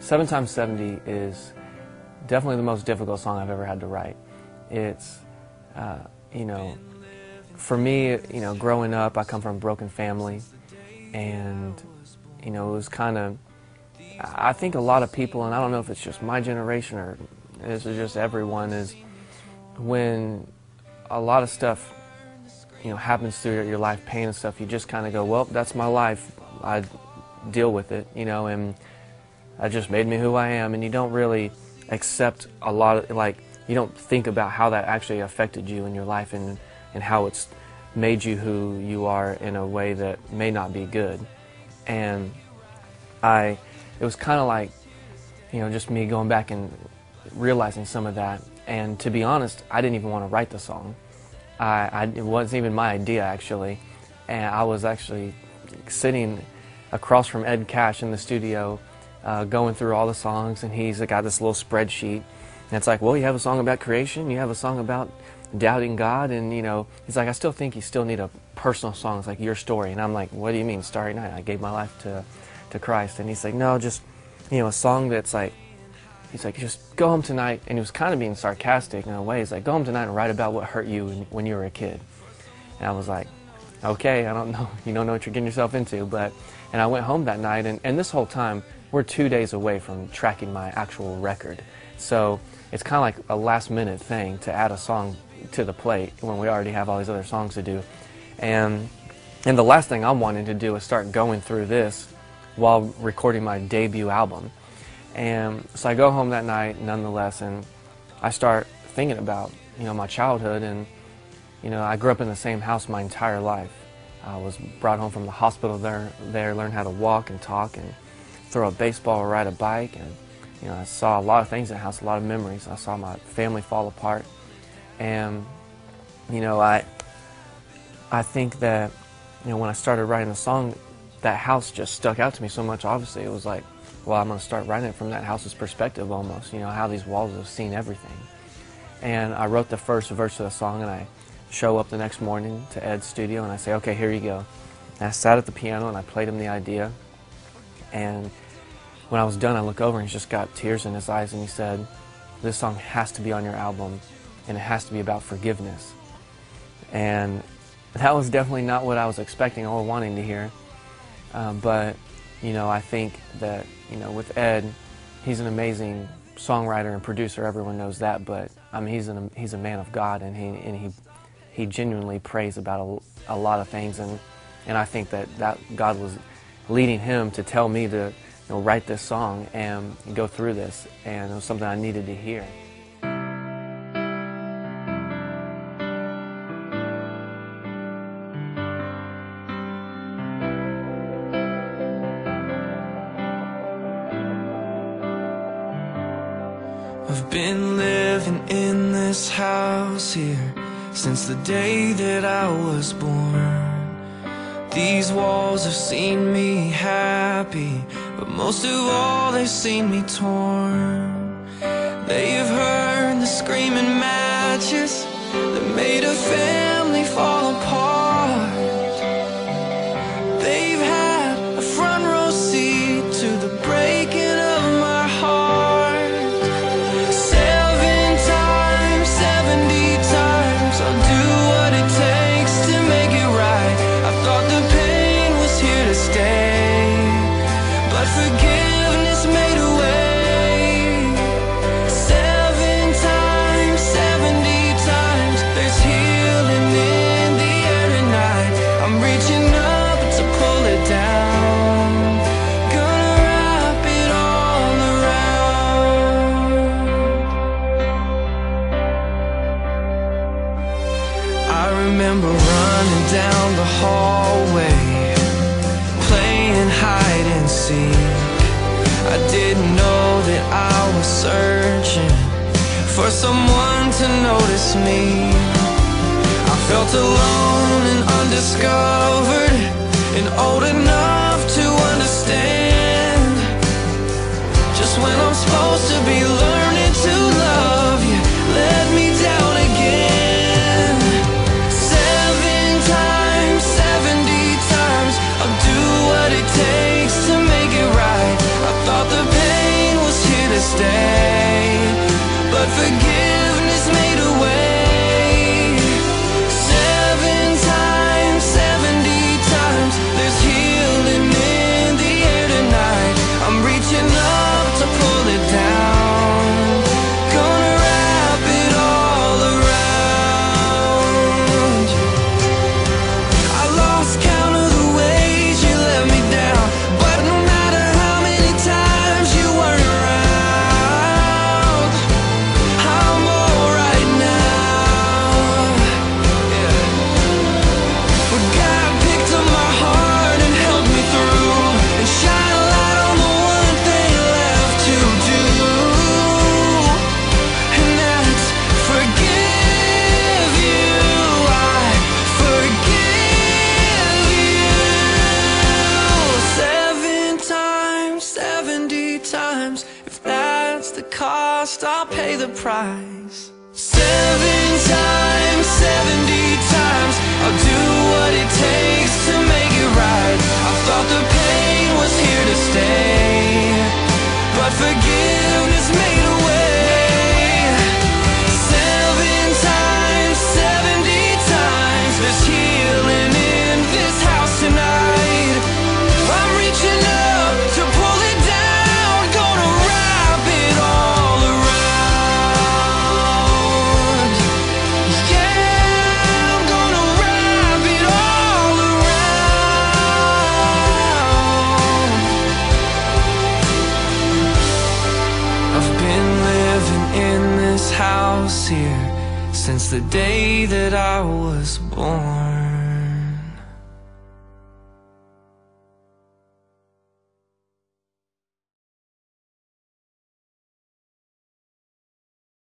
7x70 is definitely the most difficult song I've ever had to write. It's, you know, for me, you know, growing up, I come from a broken family, and, you know, it was kind of, I think a lot of people, and I don't know if it's just my generation or this is just everyone, is when a lot of stuff, you know, happens through your life, pain and stuff, you just kind of go, well, that's my life, I deal with it, you know, and that just made me who I am, and you don't really accept a lot of, like, you don't think about how that actually affected you in your life and how it's made you who you are in a way that may not be good. And it was kind of like, you know, just me going back and realizing some of that. And to be honest, I didn't even want to write the song. It wasn't even my idea, actually. And I was actually sitting across from Ed Cash in the studio, going through all the songs, and he's got this little spreadsheet. And it's like, well, you have a song about creation, you have a song about doubting God, and, you know, he's like, I still think you still need a personal song. It's like your story. And I'm like, what do you mean, Starry Night? I gave my life to Christ. And he's like, no, just, you know, a song that's like, he's like, just go home tonight. And he was kind of being sarcastic in a way. He's like, go home tonight and write about what hurt you when you were a kid. And I was like, okay, I don't know, you don't know what you're getting yourself into. And I went home that night, and this whole time, we're 2 days away from tracking my actual record. So it's kind of like a last-minute thing to add a song to the plate when we already have all these other songs to do. And the last thing I'm wanting to do is start going through this while recording my debut album. And so I go home that night, nonetheless, and I start thinking about, you know, my childhood. And, you know, I grew up in the same house my entire life. I was brought home from the hospital there, learned how to walk and talk and throw a baseball or ride a bike. And, you know, I saw a lot of things in the house, a lot of memories. I saw my family fall apart. And, you know, I think that, you know, when I started writing the song, that house just stuck out to me so much. Obviously, it was like, well, I'm going to start writing it from that house's perspective almost, you know, how these walls have seen everything. And I wrote the first verse of the song, and I show up the next morning to Ed's studio, and I say, okay, here you go. And I sat at the piano, and I played him the idea. And when I was done, I look over, and he's just got tears in his eyes, and he said, this song has to be on your album, and it has to be about forgiveness. And that was definitely not what I was expecting or wanting to hear. But, you know, I think that, you know, with Ed, he's an amazing songwriter and producer. Everyone knows that. But I mean, he's a man of God, and he genuinely prays about a lot of things. And I think that God was leading him to tell me to, you know, write this song and go through this. And it was something I needed to hear. I've been living in this house here since the day that I was born. These walls have seen me happy, but most of all they've seen me torn. They've heard the screaming matches that made a family fall apart. They've had a front row seat to the breaking of my heart. 7x70 times I'll do what it takes to make it right. I thought the pain was here to stay, but forgiveness made a way. 7x70 times there's healing in the air tonight. I'm reaching up to pull it down, gonna wrap it all around. I remember running down the hallway, playing hide and seek. I didn't know that I was searching for someone to notice me. I felt alone and undiscovered, and old enough to understand just when I'm supposed to be learning to love you, let me down again. 7x70 times I'll do what it takes to make it right. I thought the pain I'll pay the price. 7 times, 70 times, I'll do what it takes to make it right. I thought the pain was here to stay, but forgiveness made a way. 7 times, 70 times, there's healing in this house tonight. I'm reaching up to pull it down, gonna wrap it all around. Yeah, I'm gonna wrap it all around. I've been living in this house here since the day that I was born.